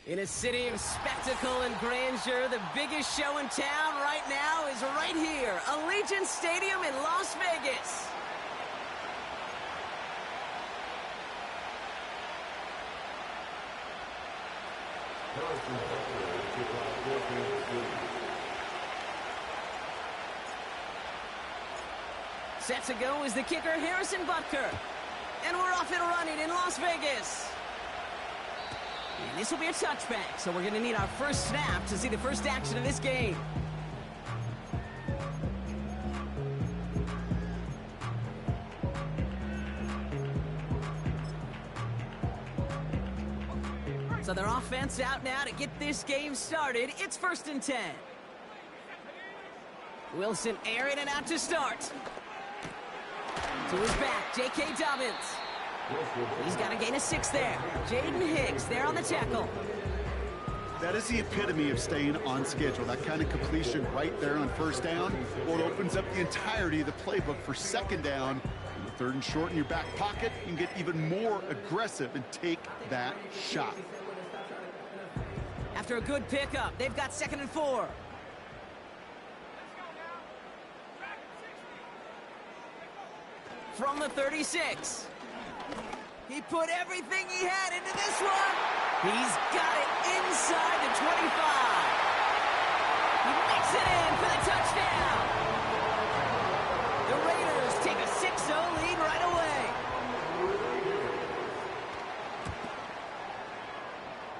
In a city of spectacle and grandeur, the biggest show in town right now is right here, Allegiant Stadium in Las Vegas. Set to go is the kicker, Harrison Butker. And we're off and running in Las Vegas. And this will be a touchback, so we're going to need our first snap to see the first action of this game. So their offense out now to get this game started. It's 1st and 10. Wilson airing it out to start. To his back, J.K. Dobbins. He's got a gain of 6 there. Jaden Hicks there on the tackle. That is the epitome of staying on schedule. That kind of completion right there on 1st down. Well, it opens up the entirety of the playbook for 2nd down. And 3rd and short in your back pocket, you can get even more aggressive and take that shot. After a good pickup, they've got 2nd and 4. From the 36. He put everything he had into this one. He's got it inside the 25. He makes it in for the touchdown. The Raiders take a 6-0 lead right away.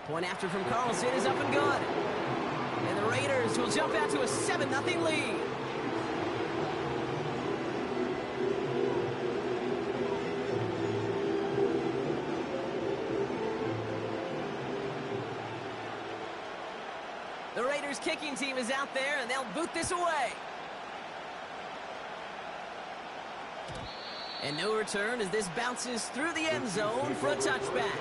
Point after from Carlson is up and good. And the Raiders will jump out to a 7-0 lead. The Raiders kicking team is out there, and they'll boot this away. And no return as this bounces through the end zone for a touchback.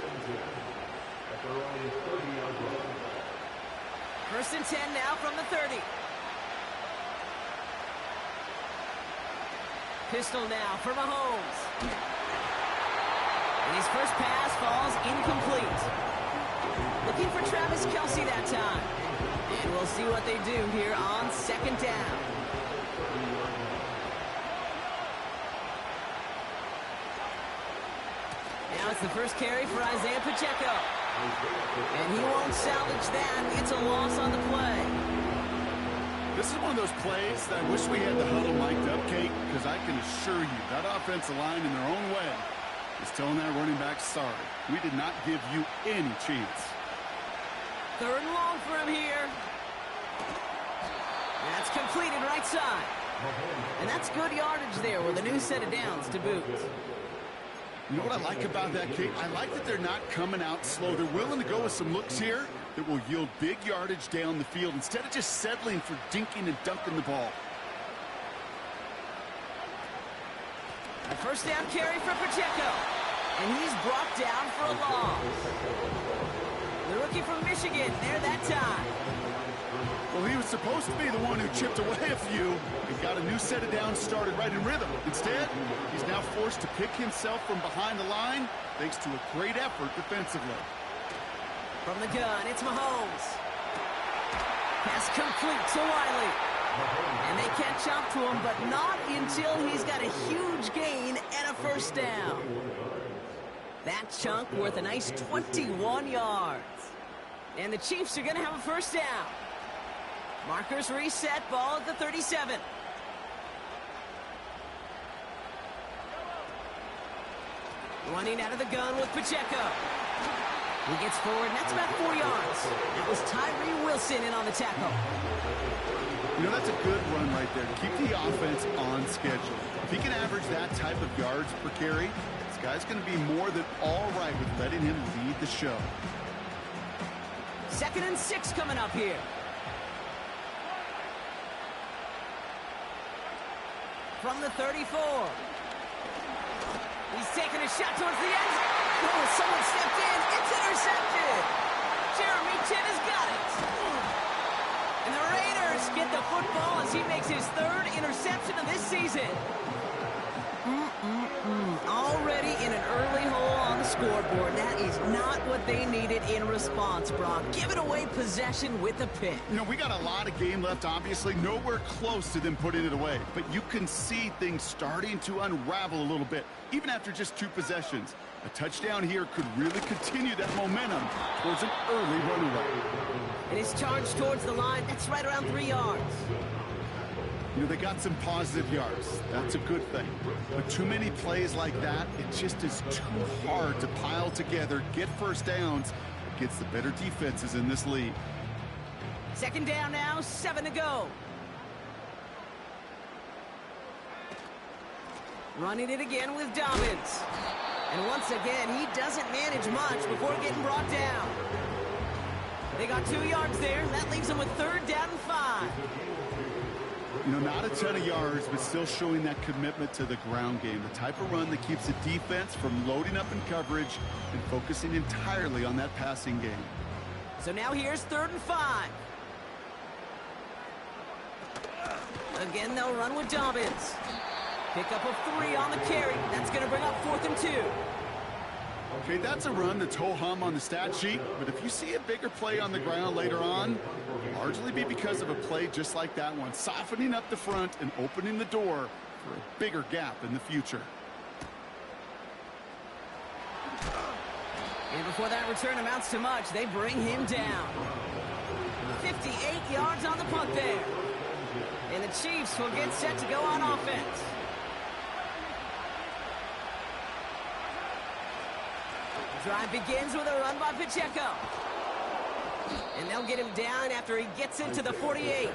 1st and 10 now from the 30. Pistol now for Mahomes. And his first pass falls incomplete. Looking for Travis Kelce that time. And we'll see what they do here on 2nd down. Now it's the first carry for Isaiah Pacheco. And he won't salvage that. It's a loss on the play. This is one of those plays that I wish we had the huddle mic'd up, Kate, because I can assure you that offensive line in their own way is telling that running back, sorry, we did not give you any chance. 3rd and long for him here. That's completed right side. And that's good yardage there with a new set of downs to boot. You know what I like about that, Kate? I like that they're not coming out slow. They're willing to go with some looks here that will yield big yardage down the field instead of just settling for dinking and dunking the ball. A 1st down carry for Pacheco. And he's brought down for a loss. The rookie from Michigan there that time. Well, he was supposed to be the one who chipped away a few and got a new set of downs started right in rhythm. Instead, he's now forced to pick himself from behind the line thanks to a great effort defensively. From the gun, it's Mahomes. Pass complete to Wiley. And they catch up to him, but not until he's got a huge gain and a 1st down. That chunk worth a nice 21 yards. And the Chiefs are going to have a 1st down. Markers reset, ball at the 37. Running out of the gun with Pacheco. He gets forward, and that's about 4 yards. That was Tyree Wilson in on the tackle. You know, that's a good run right there to keep the offense on schedule. If he can average that type of yards per carry, this guy's going to be more than all right with letting him lead the show. 2nd and 6 coming up here. From the 34. He's taking a shot towards the end zone. Oh, someone stepped in. It's intercepted. Jeremy Chinn has got it. And the Raiders get the football as he makes his 3rd interception of this season. Already in an early hole on the scoreboard. That is not what they needed in response, Brock. Giving away possession with a pick. You know, we got a lot of game left, obviously. Nowhere close to them putting it away. But you can see things starting to unravel a little bit, even after just 2 possessions. A touchdown here could really continue that momentum towards an early runaway. And his charge towards the line, that's right around 3 yards. You know, they got some positive yards. That's a good thing. But too many plays like that, it just is too hard to pile together, get first downs against the better defenses in this league. 2nd down now, 7 to go. Running it again with Dobbins. And once again, he doesn't manage much before getting brought down. They got 2 yards there. That leaves them with 3rd down and 5. You know, not a ton of yards, but still showing that commitment to the ground game. The type of run that keeps the defense from loading up in coverage and focusing entirely on that passing game. So now here's 3rd and 5. Again, they'll run with Dobbins. Pick up of 3 on the carry. That's going to bring up 4th and 2. Okay, that's a run that's ho-hum on the stat sheet, but if you see a bigger play on the ground later on, it'll largely be because of a play just like that one, softening up the front and opening the door for a bigger gap in the future. And before that return amounts to much, they bring him down. 58 yards on the punt there. And the Chiefs will get set to go on offense. Drive begins with a run by Pacheco. And they'll get him down after he gets into the 48.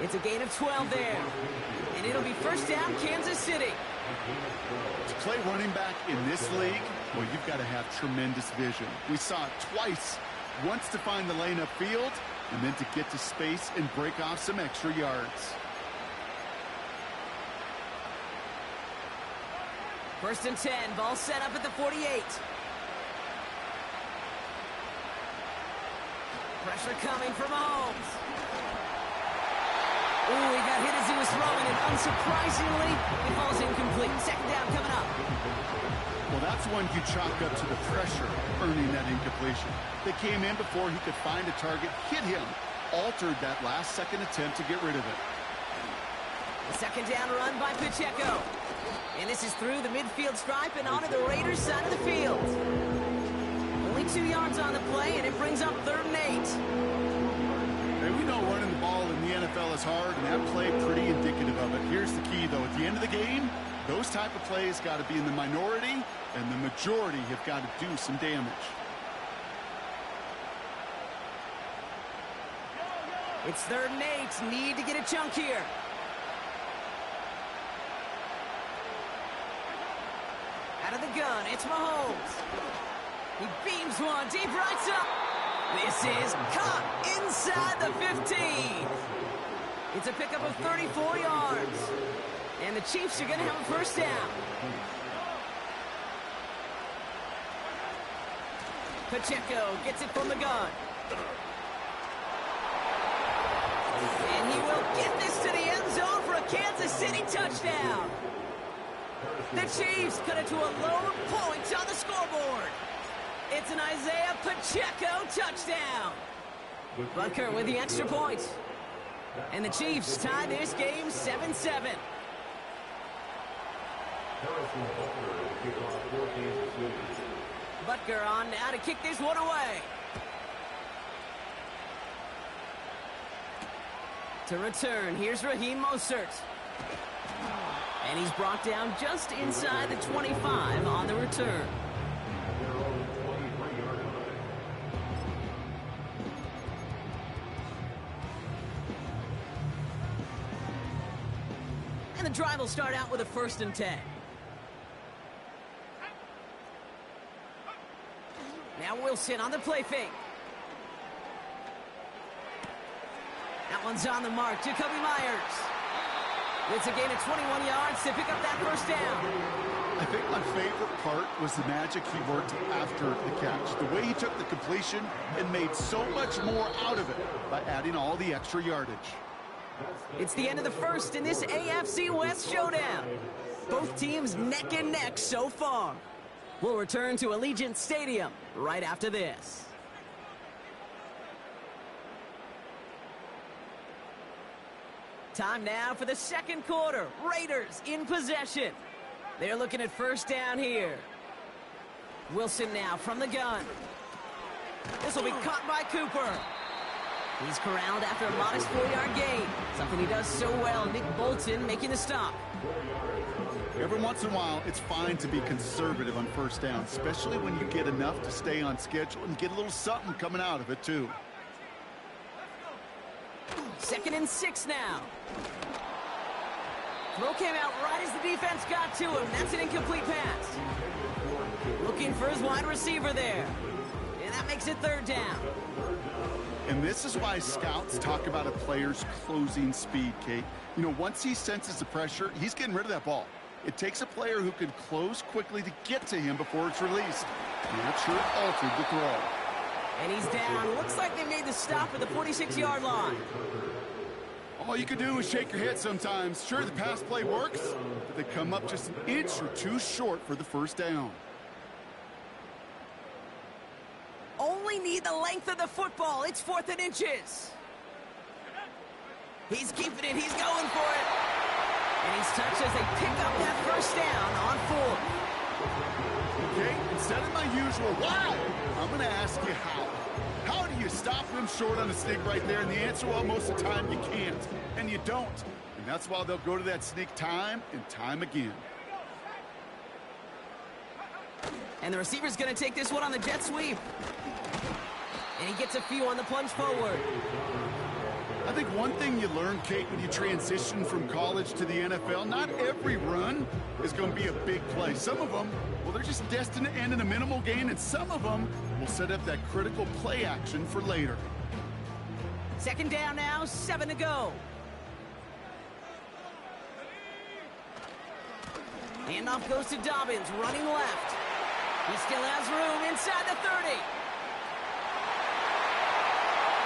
It's a gain of 12 there. And it'll be 1st down, Kansas City. To play running back in this league, well, you've got to have tremendous vision. We saw it twice. Once to find the lane upfield, and then to get to space and break off some extra yards. 1st and 10, ball set up at the 48. Pressure coming from Mahomes. Ooh, he got hit as he was throwing, and unsurprisingly, it falls incomplete. 2nd down coming up. Well, that's one you chalk up to the pressure, earning that incompletion. They came in before he could find a target, hit him, altered that last-second attempt to get rid of it. The 2nd down run by Pacheco. And this is through the midfield stripe and onto the Raiders' side of the field. Only 2 yards on the play, and it brings up 3rd and 8. And we know running the ball in the NFL is hard, and that play pretty indicative of it. Here's the key, though. At the end of the game, those type of plays got to be in the minority, and the majority have got to do some damage. It's 3rd and 8. Need to get a chunk here. Out of the gun, it's Mahomes. He beams one deep right side. This is caught inside the 15. It's a pickup of 34 yards. And the Chiefs are going to have a 1st down. Pacheco gets it from the gun. And he will get this to the end zone for a Kansas City touchdown. The Chiefs cut it to a lone point on the scoreboard. It's an Isaiah Pacheco touchdown. Butker with the extra point. And the Chiefs tie this game 7-7. Butker on now to kick this one away. To return, here's Raheem Mostert. And he's brought down just inside the 25 on the return. And the drive will start out with a 1st and 10. Now Wilson on the play fake. That one's on the mark. Jacoby Myers. It's a gain of 21 yards to pick up that 1st down. I think my favorite part was the magic he worked after the catch. The way he took the completion and made so much more out of it by adding all the extra yardage. It's the end of the 1st in this AFC West showdown. Both teams neck and neck so far. We'll return to Allegiant Stadium right after this. Time now for the second quarter. Raiders in possession. They're looking at first down here. Wilson now from the gun. This will be caught by Cooper. He's corralled after a modest 4-yard gain. Something he does so well. Nick Bolton making the stop. Every once in a while, it's fine to be conservative on first down, especially when you get enough to stay on schedule and get a little something coming out of it, too. 2nd and 6 now. Throw came out right as the defense got to him. That's an incomplete pass. Looking for his wide receiver there. And that makes it 3rd down. And this is why scouts talk about a player's closing speed, Kate. You know, once he senses the pressure, he's getting rid of that ball. It takes a player who can close quickly to get to him before it's released. And that sure altered the throw. And he's down. Looks like they made the stop at the 46-yard line. All you can do is shake your head sometimes. Sure, the pass play works, but they come up just an inch or two short for the first down. Only need the length of the football. It's 4th and inches. He's keeping it. He's going for it. And he's touched as they pick up that first down on 4th. Okay, instead of my usual wow, I'm going to ask you how. How do you stop them short on a sneak right there? And the answer, well, most of the time you can't. And you don't. And that's why they'll go to that sneak time and time again. And the receiver's going to take this one on the jet sweep. And he gets a few on the plunge forward. I think one thing you learn, Kate, when you transition from college to the NFL, not every run is going to be a big play. Some of them, well, they're just destined to end in a minimal gain, and some of them will set up that critical play action for later. 2nd down now, 7 to go. Handoff goes to Dobbins, running left. He still has room inside the 30.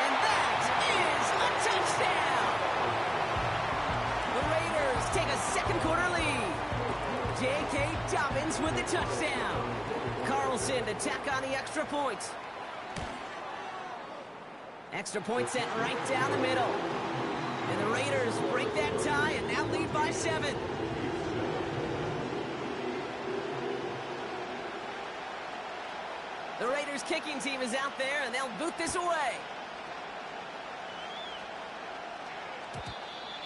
And that is a touchdown! The Raiders take a 2nd quarter lead. J.K. Dobbins with the touchdown. Carlson to tack on the extra point. Extra point sent right down the middle. And the Raiders break that tie and now lead by 7. The Raiders kicking team is out there, and they'll boot this away.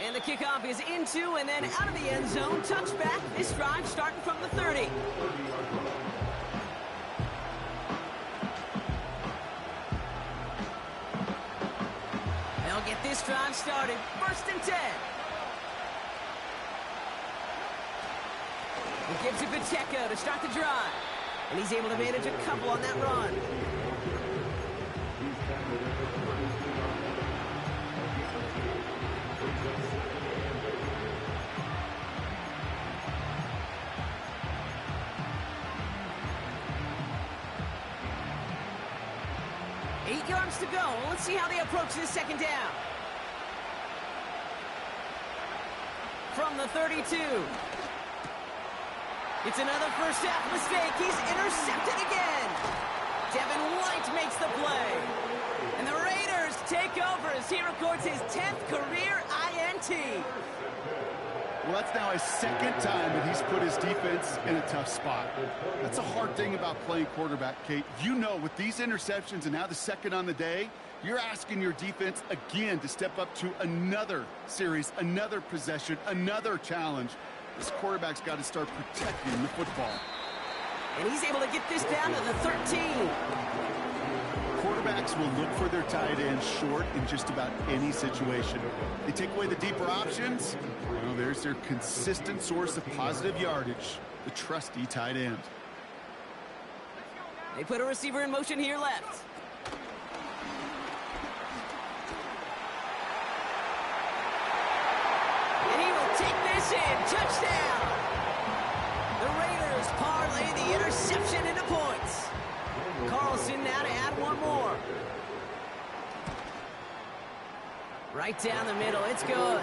And the kickoff is into and then out of the end zone. Touchback. This drive starting from the 30. They'll get this drive started. 1st and 10. He gives it to Pacheco to start the drive. And he's able to manage a couple on that run. Eight yards to go. Let's see how they approach this 2nd down. From the 32. It's another first half mistake. He's intercepted again. Devin White makes the play. And the Raiders take over as he records his 10th career INT. Well, that's now his 2nd time that he's put his defense in a tough spot. That's a hard thing about playing quarterback, Kate. You know, with these interceptions and now the 2nd on the day, you're asking your defense again to step up to another series, another possession, another challenge. This quarterback's got to start protecting the football. And he's able to get this down to the 13. Quarterbacks will look for their tight end short in just about any situation. They take away the deeper options. Well, there's their consistent source of positive yardage, the trusty tight end. They put a receiver in motion here left. And he will take this in. Touchdown! The Raiders parlay the interception into points. Carlson now to add one more. Right down the middle. It's good.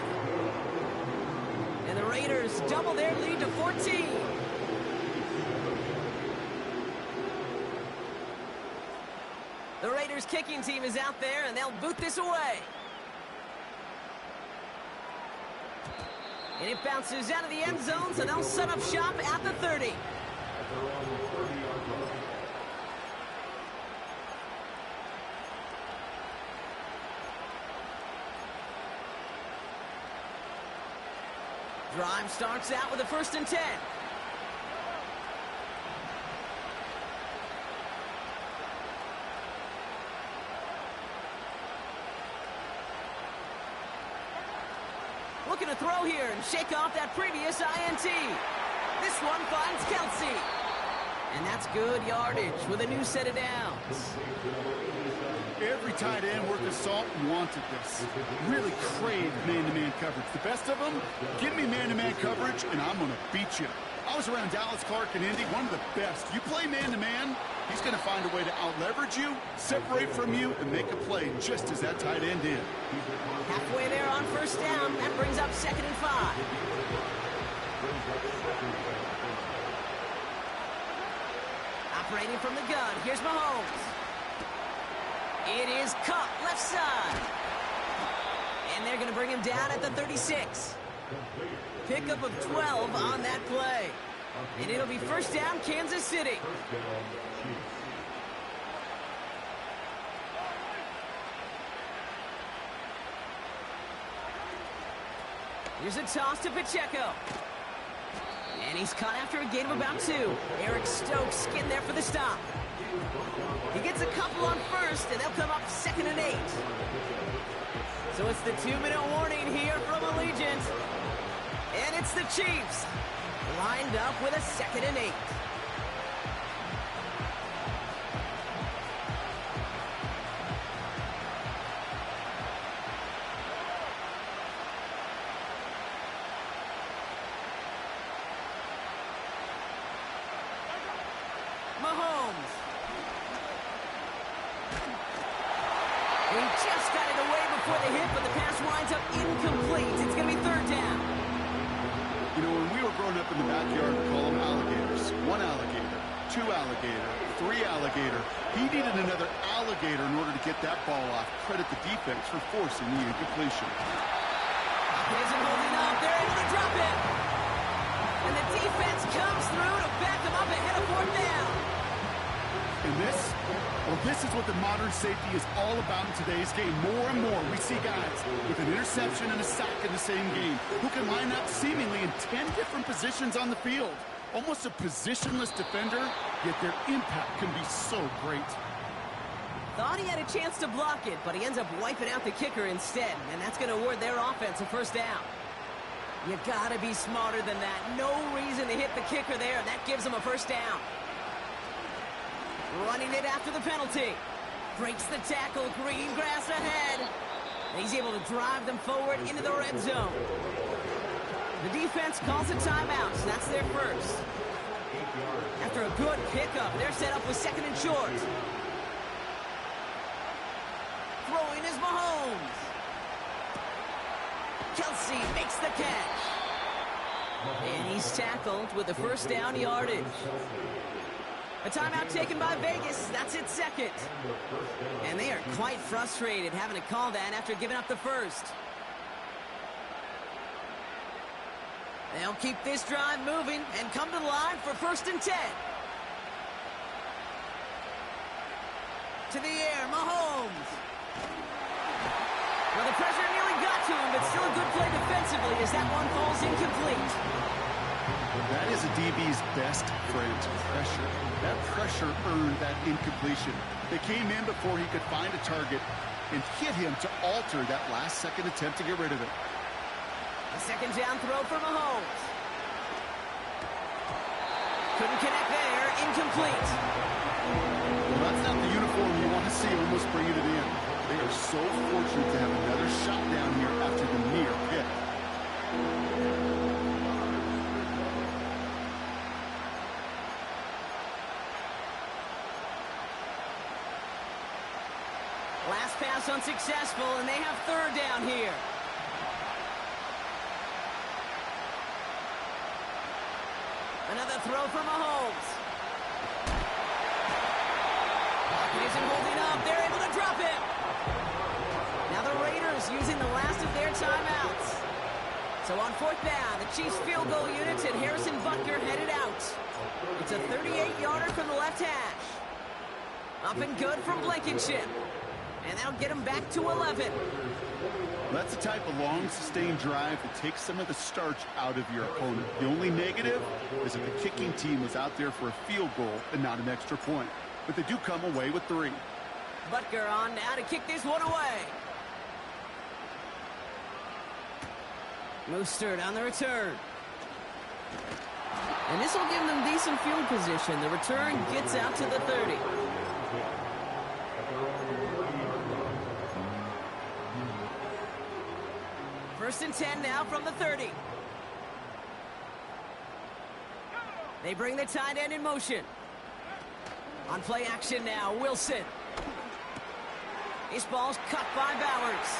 And the Raiders double their lead to 14. The Raiders kicking team is out there, and they'll boot this away. And it bounces out of the end zone, so they'll set up shop at the 30. Drive starts out with a 1st and 10. Looking to throw here and shake off that previous INT. This one finds Kelsey. And that's good yardage with a new set of downs. Every tight end worth his salt wanted this. Really craved man-to-man coverage. The best of them, give me man-to-man coverage and I'm going to beat you. I was around Dallas Clark and Indy, one of the best. You play man-to-man, he's going to find a way to out-leverage you, separate from you, and make a play just as that tight end did. Halfway there on 1st down. That brings up 2nd and 5. Operating from the gun, here's Mahomes. It is Kupp, left side. And they're going to bring him down at the 36. Pickup of 12 on that play. And it'll be 1st down, Kansas City. Here's a toss to Pacheco. And he's caught after a gain of about 2. Eric Stokes getting there for the stop. He gets a couple on 1st, and they'll come up 2nd and 8. So it's the 2-minute warning here from Allegiant. And it's the Chiefs. Lined up with a 2nd and 8. Mahomes. He just got it away before the hit, but the pass winds up incomplete. It's going to be 3rd down. You know, when we were growing up in the backyard, we call them alligators. 1 alligator, 2 alligator, 3 alligator. He needed another alligator in order to get that ball off. Credit the defense for forcing the incompletion. He isn't holding up. They're able to drop it. And the defense comes through to back him up ahead of 4th down. And this is what the modern safety is all about in today's game. More and more, we see guys with an interception and a sack in the same game who can line up seemingly in 10 different positions on the field. Almost a positionless defender, yet their impact can be so great. Thought he had a chance to block it, but he ends up wiping out the kicker instead, and that's going to award their offense a 1st down. You got to be smarter than that. No reason to hit the kicker there, and that gives them a 1st down. Running it after the penalty. Breaks the tackle. Green grass ahead. And he's able to drive them forward into the red zone. The defense calls a timeout, so that's their 1st. After a good pickup, they're set up with 2nd and short. Throwing is Mahomes. Kelsey makes the catch. And he's tackled with the 1st down yardage. A timeout taken by Vegas. That's its 2nd. And they are quite frustrated having to call that after giving up the 1st. They'll keep this drive moving and come to the line for 1st and 10. To the air, Mahomes. Well, the pressure nearly got to him, but still a good play defensively as that one falls incomplete. That is a DB's best friend, pressure. That pressure earned that incompletion. They came in before he could find a target and hit him to alter that last-second attempt to get rid of it. A 2nd down throw for Mahomes. Couldn't connect there. Incomplete. Well, that's not the uniform you want to see almost bringing it in. They are so fortunate to have another shot down here after the near pick. Last pass unsuccessful, and they have 3rd down here. Another throw for Mahomes. isn't holding up. They're able to drop him. Now the Raiders using the last of their timeouts. So on fourth down, the Chiefs field goal units and Harrison Butker headed out. It's a 38-yarder from the left hash. Up and good from Blankenship. And that'll get him back to 11. That's the type of long, sustained drive that takes some of the starch out of your opponent. The only negative is that the kicking team was out there for a field goal and not an extra point. But they do come away with 3. Butker on now to kick this one away. Mostert on the return. And this will give them decent field position. The return gets out to the 30. First and 10 now from the 30. They bring the tight end in motion. On play action now, Wilson. This ball's cut by Bowers.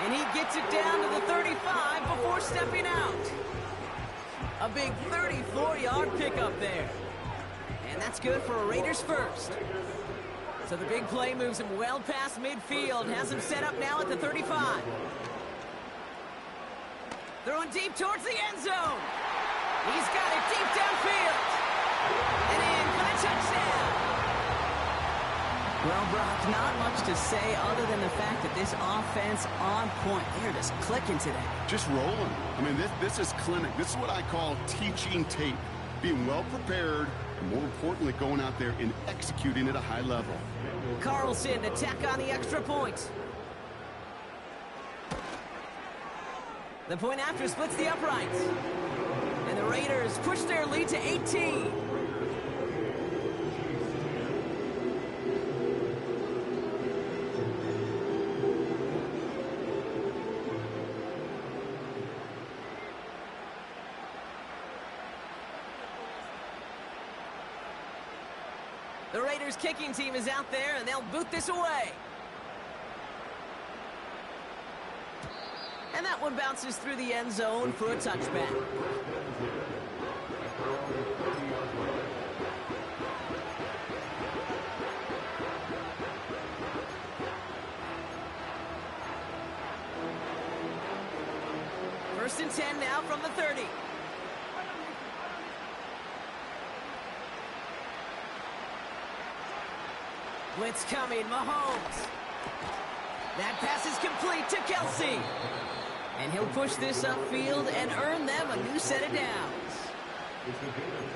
And he gets it down to the 35 before stepping out. A big 34-yard pickup there. And that's good for a Raiders first. So the big play moves him well past midfield. Has him set up now at the 35. Throwing deep towards the end zone. He's got it deep downfield. And in for the touchdown. Well, Brock, not much to say other than the fact that this offense on point. They're just clicking today. Just rolling. I mean, this is clinic. This is what I call teaching tape. Being well prepared, and more importantly, going out there and executing at a high level. Carlson to tack on the extra point. The point after splits the uprights. And the Raiders push their lead to 18. The Raiders kicking team is out there, and they'll boot this away. And that one bounces through the end zone for a touchback. First and 10 now from the 30. Blitz coming, Mahomes. That pass is complete to Kelsey. And he'll push this upfield and earn them a new set of downs.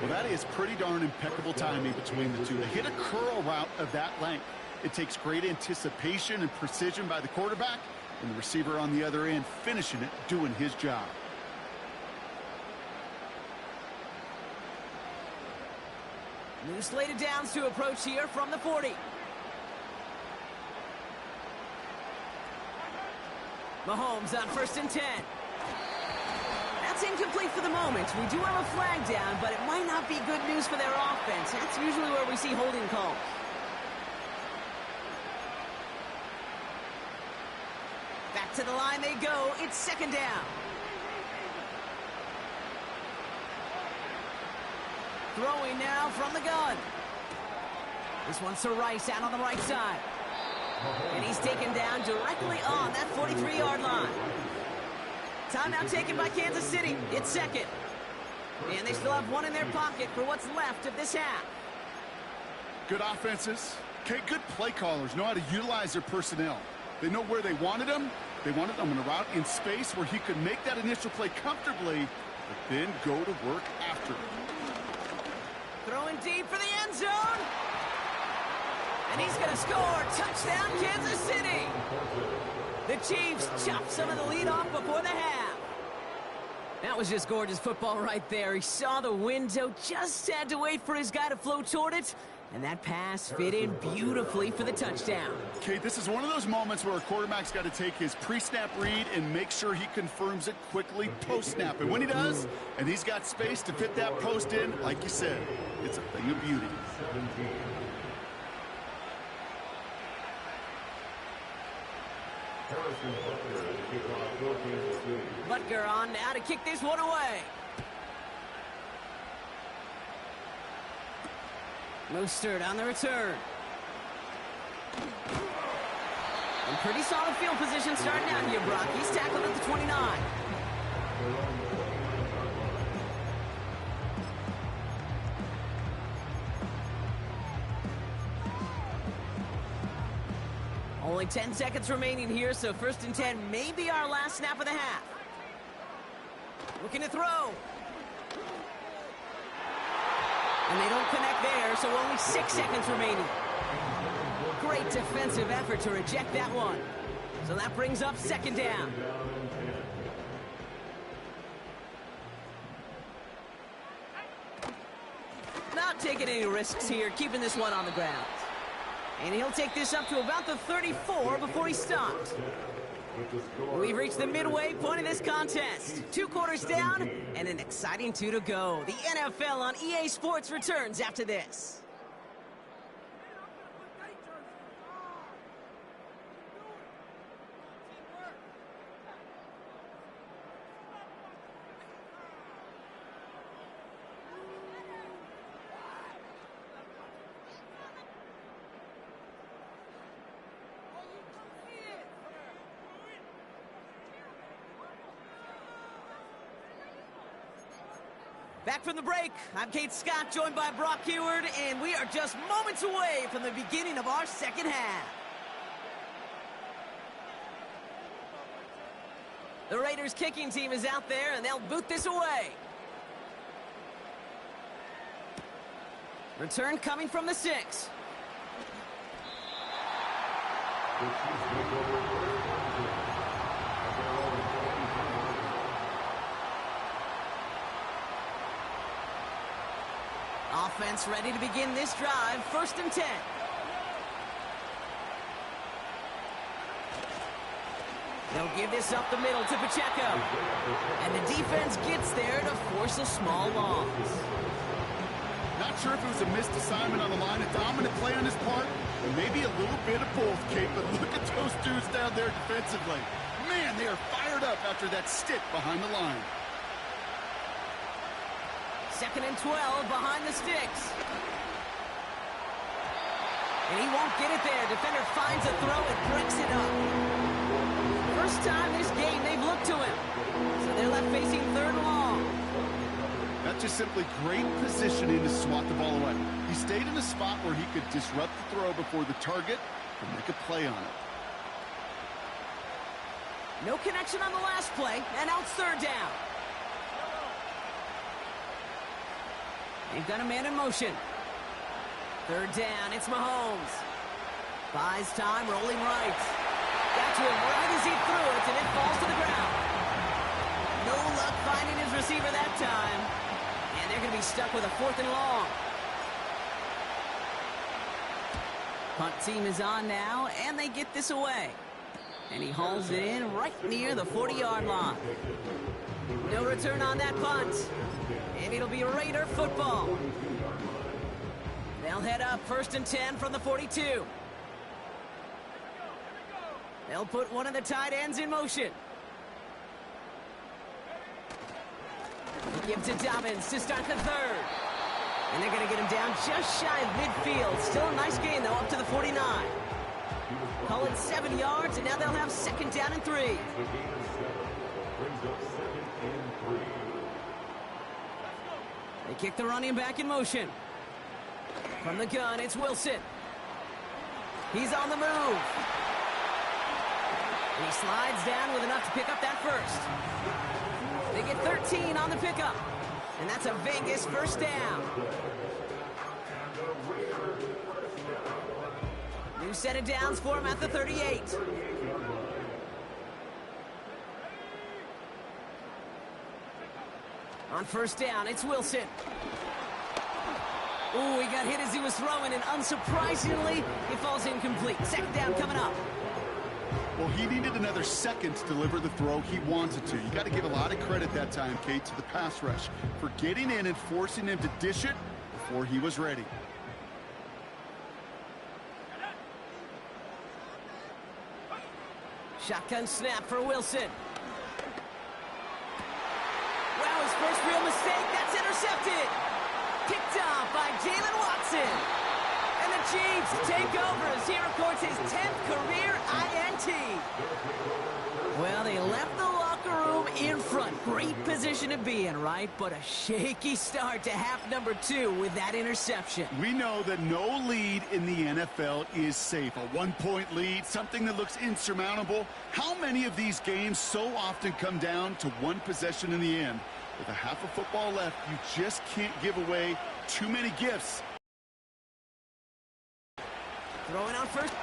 Well, that is pretty darn impeccable timing between the two. They hit a curl route of that length. It takes great anticipation and precision by the quarterback, and the receiver on the other end finishing it, doing his job. New slate of downs to approach here from the 40. Mahomes on first and 10. That's incomplete for the moment. We do have a flag down, but it might not be good news for their offense. That's usually where we see holding calls. Back to the line they go. It's second down. Throwing now from the gun. This one's to Rice out on the right side. And he's taken down directly on that 43-yard line. Timeout taken by Kansas City. It's second. And they still have one in their pocket for what's left of this half. Good offenses. Okay, good play callers know how to utilize their personnel. They know where they wanted them. They wanted them on a route in space where he could make that initial play comfortably, but then go to work after it. Throwing deep for the end zone. And he's going to score. Touchdown, Kansas City. The Chiefs chop some of the lead off before the half. That was just gorgeous football right there. He saw the window, just had to wait for his guy to flow toward it. And that pass fit in beautifully for the touchdown. Okay, this is one of those moments where a quarterback's got to take his pre-snap read and make sure he confirms it quickly post-snap. And when he does, and he's got space to fit that post in, like you said, it's a thing of beauty. Butker on now to kick this one away. Mostert on the return. And pretty solid field position starting out here, Brock. He's tackled at the 29. Only 10 seconds remaining here, so 1st and 10 may be our last snap of the half. Looking to throw. And they don't connect there, so only 6 seconds remaining. Great defensive effort to reject that one. So that brings up 2nd down. Not taking any risks here, keeping this one on the ground. And he'll take this up to about the 34 before he stops. We've reached the midway point of this contest. 2 quarters down and an exciting 2 to go. The NFL on EA Sports returns after this. Back from the break, I'm Kate Scott, joined by Brock Huard, and we are just moments away from the beginning of our 2nd half. The Raiders kicking team is out there, and they'll boot this away. Return coming from the 6. Offense ready to begin this drive. 1st and 10. They'll give this up the middle to Pacheco. And the defense gets there to force a small loss. Not sure if it was a missed assignment on the line, a dominant play on his part, or maybe a little bit of both, Kate, but look at those dudes down there defensively. Man, they are fired up after that stick behind the line. 2nd and 12 behind the sticks. And he won't get it there. Defender finds a throw and breaks it up. First time this game they've looked to him. So they're left facing 3rd and long. That's just simply great positioning to swat the ball away. He stayed in a spot where he could disrupt the throw before the target and make a play on it. No connection on the last play, and now it's 3rd down. They've got a man in motion. 3rd down, it's Mahomes. Buys time, rolling right. Got to him right as he threw it, and it falls to the ground. No luck finding his receiver that time. And they're going to be stuck with a 4th and long. Punt team is on now, and they get this away. And he hauls it in right near the 40-yard line. No return on that punt. And it'll be Raider football. They'll head up 1st and 10 from the 42. They'll put one of the tight ends in motion. Give to Dobbins to start the 3rd. And they're going to get him down just shy of midfield. Still a nice gain, though, up to the 49. Call it 7 yards, and now they'll have 2nd down and 3. They kick the running back in motion. From the gun, it's Wilson. He's on the move. And he slides down with enough to pick up that 1st. They get 13 on the pickup. And that's a Vegas 1st down. New set of downs for him at the 38. On 1st down, it's Wilson. Ooh, he got hit as he was throwing, and unsurprisingly, it falls incomplete. 2nd down coming up. Well, he needed another second to deliver the throw he wanted to. You got to give a lot of credit that time, Kate, to the pass rush for getting in and forcing him to dish it before he was ready. Shotgun snap for Wilson. Wow, his first real mistake. That's intercepted. Picked off by Jalen Watson. And the Chiefs take over as he records his 10th career INT. Well, they left the locker room in front. Great position to be in, right? But a shaky start to half number 2 with that interception. We know that no lead in the NFL is safe. A one-point lead, something that looks insurmountable. How many of these games so often come down to one possession in the end? With a half of football left, you just can't give away too many gifts. Throwing on first.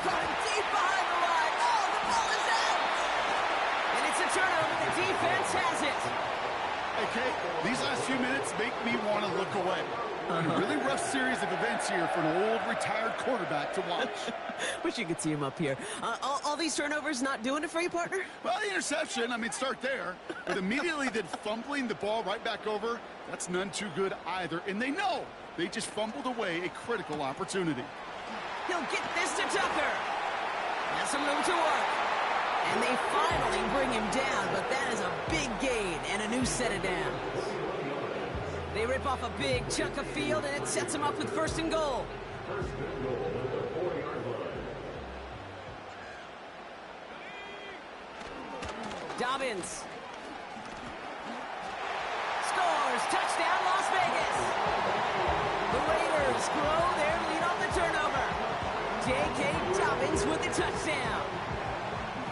Caught him deep behind the line. Oh, the ball is out. And it's a turnover. The defense has it. Hey, Kate, these last few minutes make me want to look away. A really rough series of events here for an old retired quarterback to watch. Wish you could see him up here. All these turnovers not doing it for you, partner? Well, the interception, I mean, start there. But immediately then fumbling the ball right back over, that's none too good either. And they know they just fumbled away a critical opportunity. He'll get this to Tucker. Has some room to work. And they finally bring him down, but that is a big gain and a new set of downs. They rip off a big chunk of field, and it sets them up with 1st and goal. Dobbins. Scores. Touchdown, Las Vegas. The Raiders grow their lead on the turnover. J.K. Dobbins with the touchdown.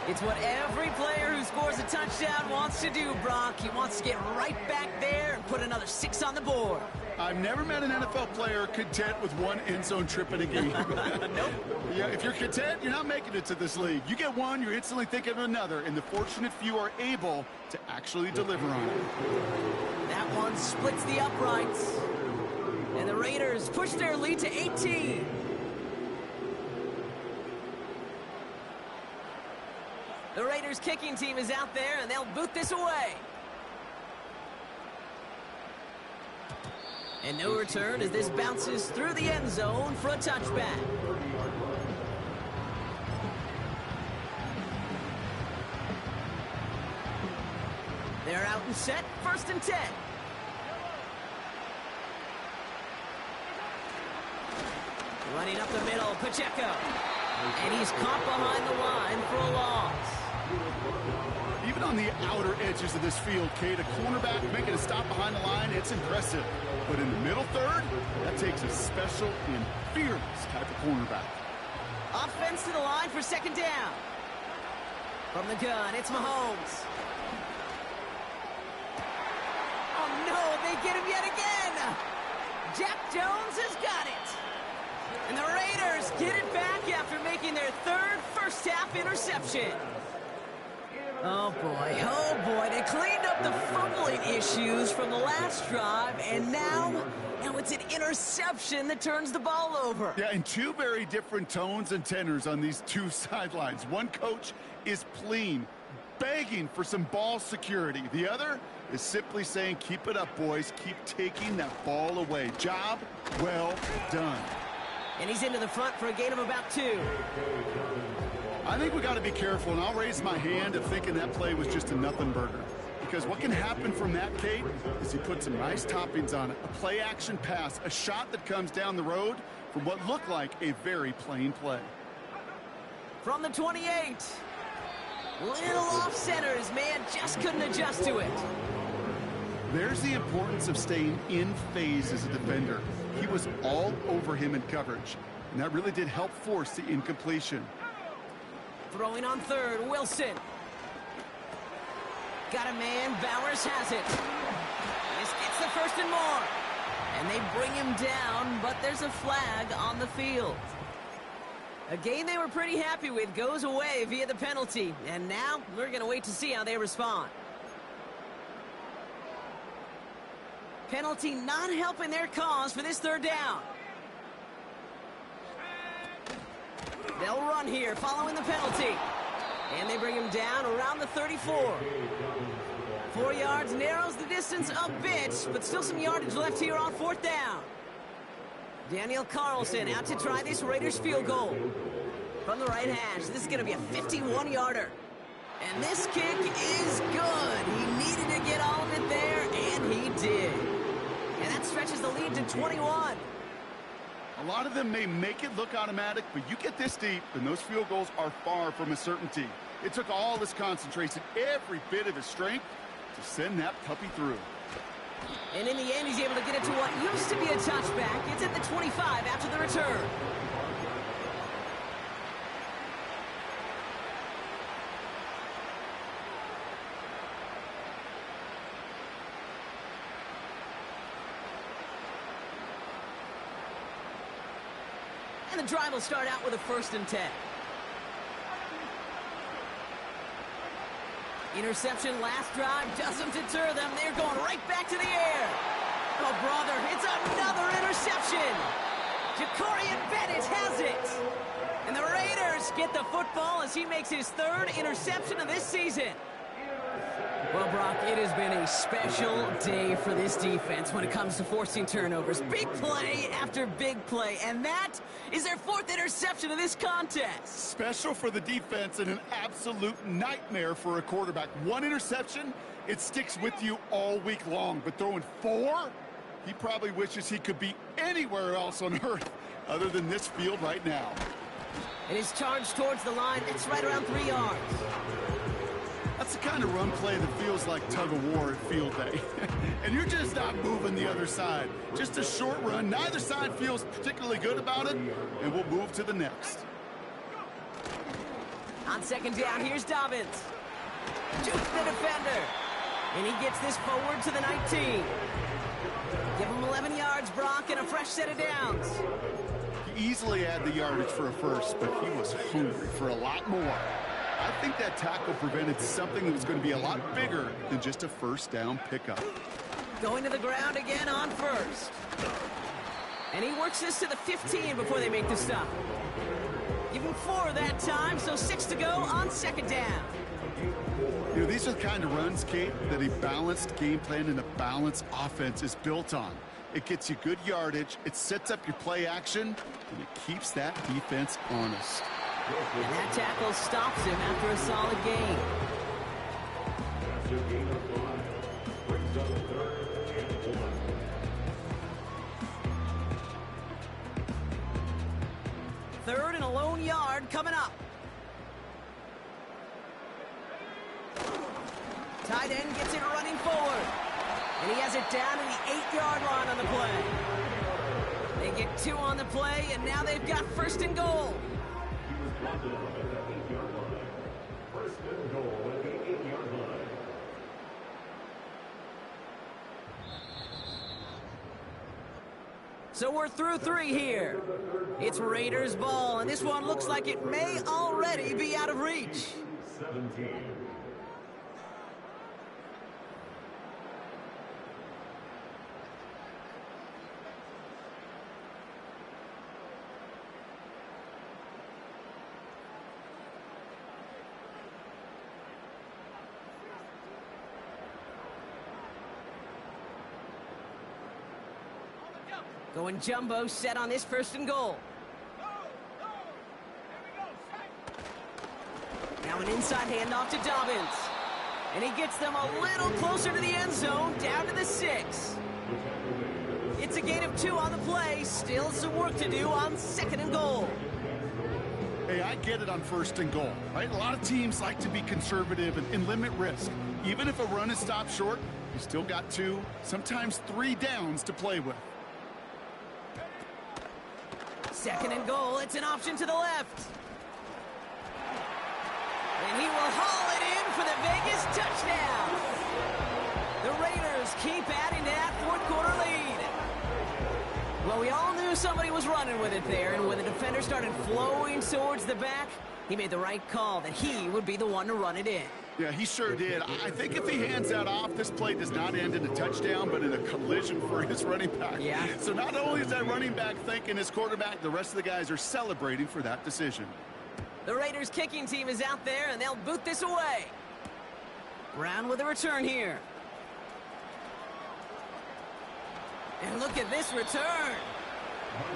It's what every player who scores a touchdown wants to do, Brock. He wants to get right back there and put another 6 on the board. I've never met an NFL player content with one end zone trip in a game. Nope. Yeah, if you're content, you're not making it to this league. You get one, you're instantly thinking of another, and the fortunate few are able to actually deliver on it. That one splits the uprights. And the Raiders push their lead to 18. The Raiders kicking team is out there, and they'll boot this away. And no return as this bounces through the end zone for a touchback. They're out and set, 1st and 10. Running up the middle, Pacheco. And he's caught behind the line for a loss. Even on the outer edges of this field, Kate, a cornerback making a stop behind the line, it's impressive. But in the middle third, that takes a special and fearless type of cornerback. Offense to the line for 2nd down. From the gun, it's Mahomes. Oh, no, they get him yet again. Jack Jones has got it. And the Raiders get it back after making their 3rd first-half interception. Oh, boy, they cleaned up the fumbling issues from the last drive, and now it's an interception that turns the ball over. Yeah, and 2 very different tones and tenors on these 2 sidelines. One coach is pleading, begging for some ball security. The other is simply saying, keep it up, boys. Keep taking that ball away. Job well done. And he's into the front for a gain of about 2. I think we got to be careful, and I'll raise my hand of thinking that play was just a nothing burger. Because what can happen from that, Kate, is he put some nice toppings on it. A play-action pass, a shot that comes down the road from what looked like a very plain play. From the 28. Little off center. His man just couldn't adjust to it. There's the importance of staying in phase as a defender. He was all over him in coverage, and that really did help force the incompletion. Throwing on 3rd, Wilson. Got a man, Bowers has it. This gets the 1st and more. And they bring him down, but there's a flag on the field. A game they were pretty happy with goes away via the penalty. And now we're going to wait to see how they respond. Penalty not helping their cause for this 3rd down. They'll run here following the penalty. And they bring him down around the 34. 4 yards narrows the distance a bit, but still some yardage left here on 4th down. Daniel Carlson out to try this Raiders field goal. From the right hash, this is going to be a 51-yarder. And this kick is good. He needed to get all of it there, and he did. And that stretches the lead 21. A lot of them may make it look automatic, but you get this deep, and those field goals are far from a certainty. It took all his concentration, every bit of his strength, to send that puppy through. And in the end, he's able to get it to what used to be a touchback. It's at the 25 after the return. And the drive will start out with a 1st and 10. Interception last drive doesn't deter them. They're going right back to the air. Oh, brother, it's another interception. Jacorian Bennett has it. And the Raiders get the football as he makes his 3rd interception of this season. Well, Brock, it has been a special day for this defense when it comes to forcing turnovers. Big play after big play, and that is their 4th interception of this contest. Special for the defense and an absolute nightmare for a quarterback. 1 interception, it sticks with you all week long, but throwing 4, he probably wishes he could be anywhere else on earth other than this field right now. And his charge towards the line, it's right around 3 yards. That's the kind of run play that feels like tug-of-war at field day. And you're just not moving the other side. Just a short run. Neither side feels particularly good about it, and we'll move to the next. On 2nd down, here's Dobbins. Jukes the defender. And he gets this forward to the 19. Give him 11 yards, Brock, and a fresh set of downs. He easily had the yardage for a 1st, but he was hungry for a lot more. I think that tackle prevented something that was going to be a lot bigger than just a 1st down pickup. Going to the ground again on 1st. And he works this to the 15 before they make the stop. Give him 4 that time, so 6 to go on 2nd down. You know, these are the kind of runs, Kate, that a balanced game plan and a balanced offense is built on. It gets you good yardage, it sets up your play action, and it keeps that defense honest. And that tackle stops him after a solid gain. Third and a lone yard coming up. Tight end gets it running forward. And he has it down to the 8-yard line on the play. They get 2 on the play, and now they've got 1st and goal. So we're through 3 here. It's Raiders ball, and this one looks like it may already be out of reach. 17. Going jumbo set on this 1st and goal. Now an inside handoff to Dobbins. And he gets them a little closer to the end zone, down to the 6. It's a gain of 2 on the play. Still some work to do on 2nd and goal. Hey, I get it on 1st and goal, right? A lot of teams like to be conservative and limit risk. Even if a run is stopped short, you still got 2, sometimes 3 downs to play with. 2nd and goal, it's an option to the left. And he will haul it in for the Vegas touchdown. The Raiders keep adding to that 4th quarter lead. Well, we all knew somebody was running with it there, and when the defender started flowing towards the back, he made the right call that he would be the one to run it in. Yeah, he sure did. I think if he hands that off, this play does not end in a touchdown, but in a collision for his running back. Yeah. So not only is that running back thanking his quarterback, the rest of the guys are celebrating for that decision. The Raiders kicking team is out there, and they'll boot this away. Brown with a return here. And look at this return.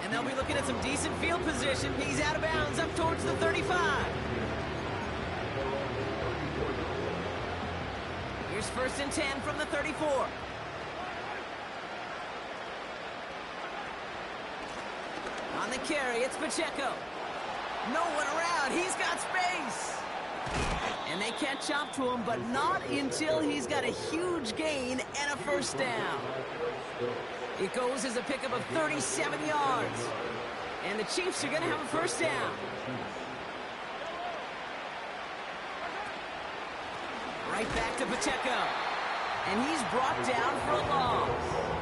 And they'll be looking at some decent field position. He's out of bounds up towards the 35. Here's 1st and 10 from the 34. On the carry, it's Pacheco. No one around. He's got space. And they catch up to him, but not until he's got a huge gain and a first down. It goes as a pickup of 37 yards. And the Chiefs are going to have a first down. Right back to Pacheco. And he's brought down for a loss.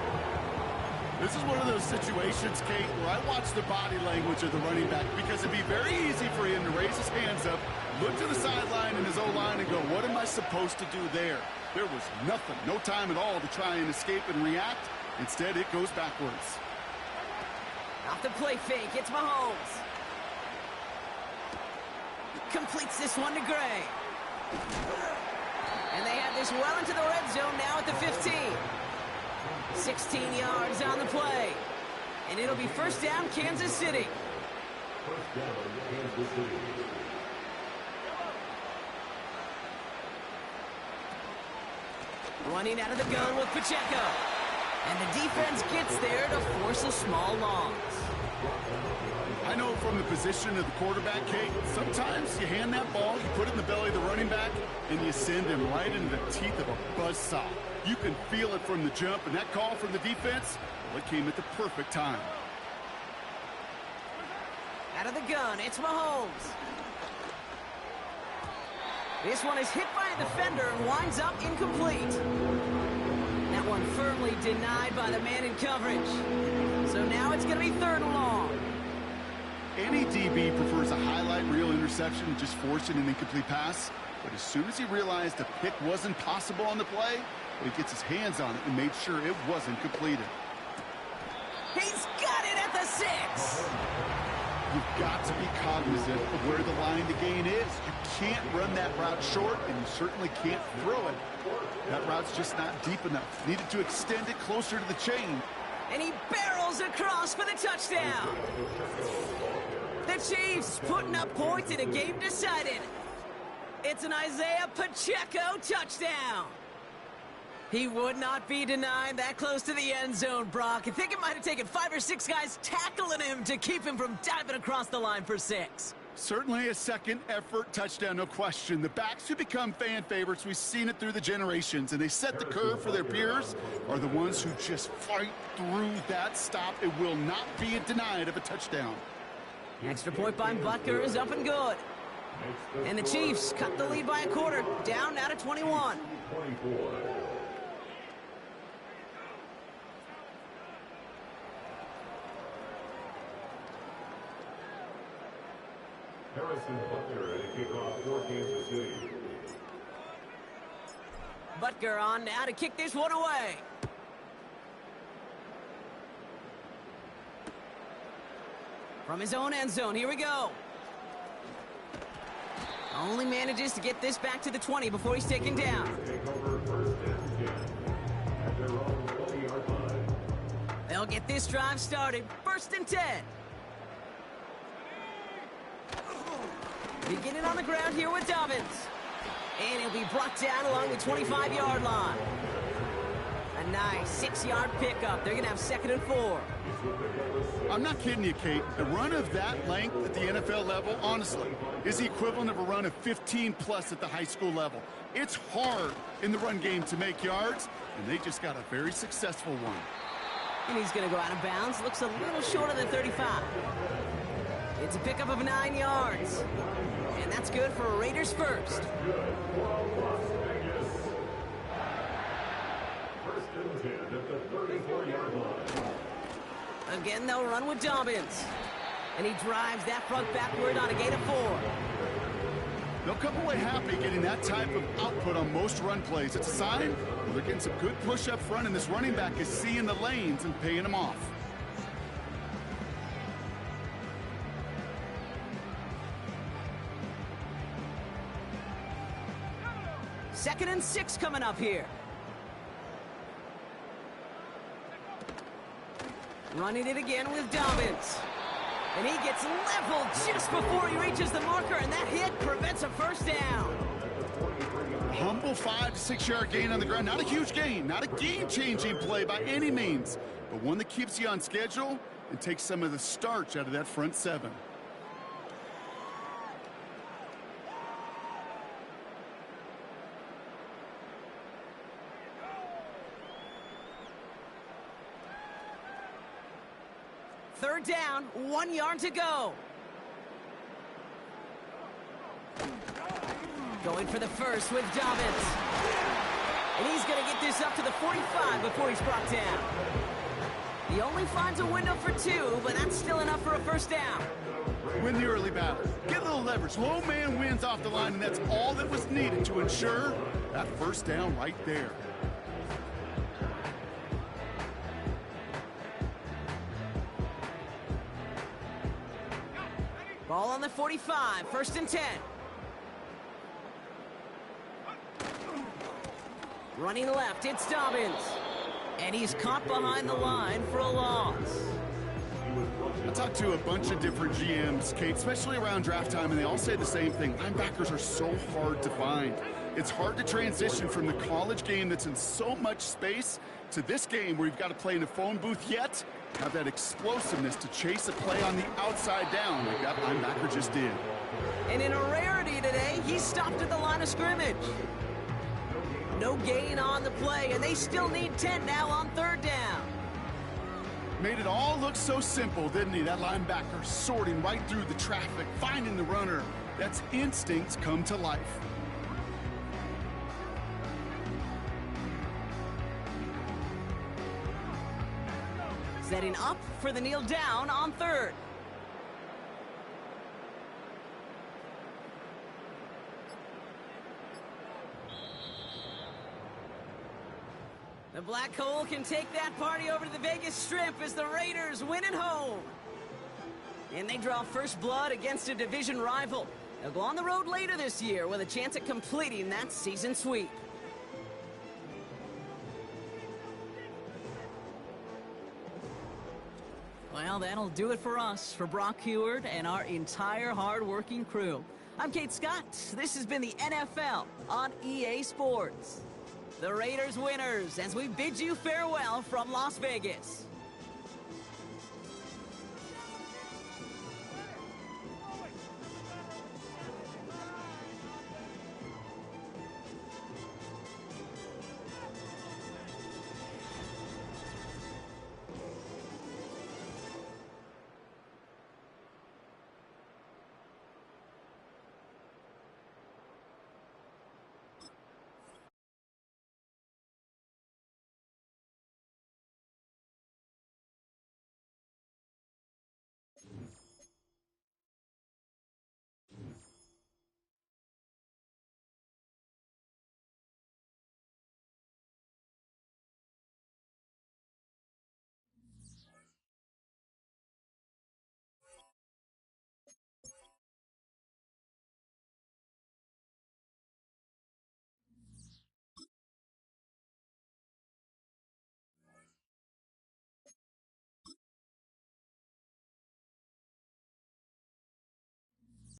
This is one of those situations, Kate, where I watch the body language of the running back because it'd be very easy for him to raise his hands up, look to the sideline in his O-line and go, what am I supposed to do there? There was nothing, no time at all to try and escape and react. Instead, it goes backwards. Off the play fake, it's Mahomes. Completes this one to Gray. And they have this well into the red zone now at the 15. 16 yards on the play. And it'll be first down, Kansas City. First down, Kansas City. Running out of the gun with Pacheco. And the defense gets there to force a small loss. I know from the position of the quarterback, Kate, sometimes you hand that ball, you put it in the belly of the running back, and you send him right into the teeth of a buzzsaw. You can feel it from the jump, and that call from the defense, well, it came at the perfect time. Out of the gun, it's Mahomes. This one is hit by a defender and winds up incomplete. That one firmly denied by the man in coverage. So now it's going to be third and long. Any DB prefers a highlight reel interception and just forcing an incomplete pass. But as soon as he realized a pick wasn't possible on the play, he gets his hands on it and made sure it wasn't completed. He's got it at the 6. You've got to be cognizant of where the line to gain is. You can't run that route short, and you certainly can't throw it. That route's just not deep enough. Needed to extend it closer to the chain. And he barrels across for the touchdown. The Chiefs putting up points in a game decided. It's an Isaiah Pacheco touchdown. He would not be denied that close to the end zone, Brock. I think it might have taken 5 or 6 guys tackling him to keep him from diving across the line for 6. Certainly a second effort touchdown, no question. The backs who become fan favorites, we've seen it through the generations, and they set the curve for their peers, are the ones who just fight through that stop. It will not be denied of a touchdown. Extra point by Butker is up and good. And the Chiefs cut the lead by a quarter, down now to 21. 24. Harrison Butker at a kickoff for Kansas City. Butker on now to kick this one away. From his own end zone, here we go. Only manages to get this back to the 20 before he's taken down. Take over first and 10 at their own 20-yard line. They'll get this drive started. First and 10. Beginning on the ground here with Dobbins. And he'll be brought down along the 25-yard line. A nice 6-yard pickup. They're going to have 2nd and 4. I'm not kidding you, Kate. A run of that length at the NFL level, honestly, is the equivalent of a run of 15-plus at the high school level. It's hard in the run game to make yards, and they just got a very successful one. And he's going to go out of bounds. Looks a little short of the 35. It's a pickup of 9 yards. And that's good for a Raiders first. First and 10 at the 34-yard line. Again, they'll run with Dobbins. And he drives that front backward on a gain of 4. They'll come away happy getting that type of output on most run plays. It's a sign they're getting some good push up front, and this running back is seeing the lanes and paying them off. Second and 6 coming up here. Running it again with Dobbins. And he gets leveled just before he reaches the marker, and that hit prevents a first down. A humble 5 to 6 yard gain on the ground. Not a huge gain, not a game-changing play by any means, but one that keeps you on schedule and take some of the starch out of that front seven. Third down, 1 yard to go. Going for the first with Dobbins. And he's going to get this up to the 45 before he's brought down. He only finds a window for 2, but that's still enough for a first down. Win the early battle. Get a little leverage. Low man wins off the line, and that's all that was needed to ensure that first down right there. Ball on the 45, first and 10. Running left, it's Dobbins. And he's caught behind the line for a loss. I talked to a bunch of different GMs, Kate, especially around draft time, and they all say the same thing. Linebackers are so hard to find. It's hard to transition from the college game that's in so much space to this game where you've got to play in a phone booth, yet have that explosiveness to chase a play on the outside down like that linebacker just did. And in a rarity today, he stopped at the line of scrimmage. No gain on the play, and they still need 10 now on third down. Made it all look so simple, didn't he? That linebacker sorting right through the traffic, finding the runner. That's instincts come to life. Setting up for the kneel down on third. The Black Hole can take that party over to the Vegas Strip as the Raiders win at home. And they draw first blood against a division rival. They'll go on the road later this year with a chance at completing that season sweep. Well, that'll do it for us, for Brock Huard and our entire hard-working crew. I'm Kate Scott. This has been the NFL on EA Sports. The Raiders winners as we bid you farewell from Las Vegas.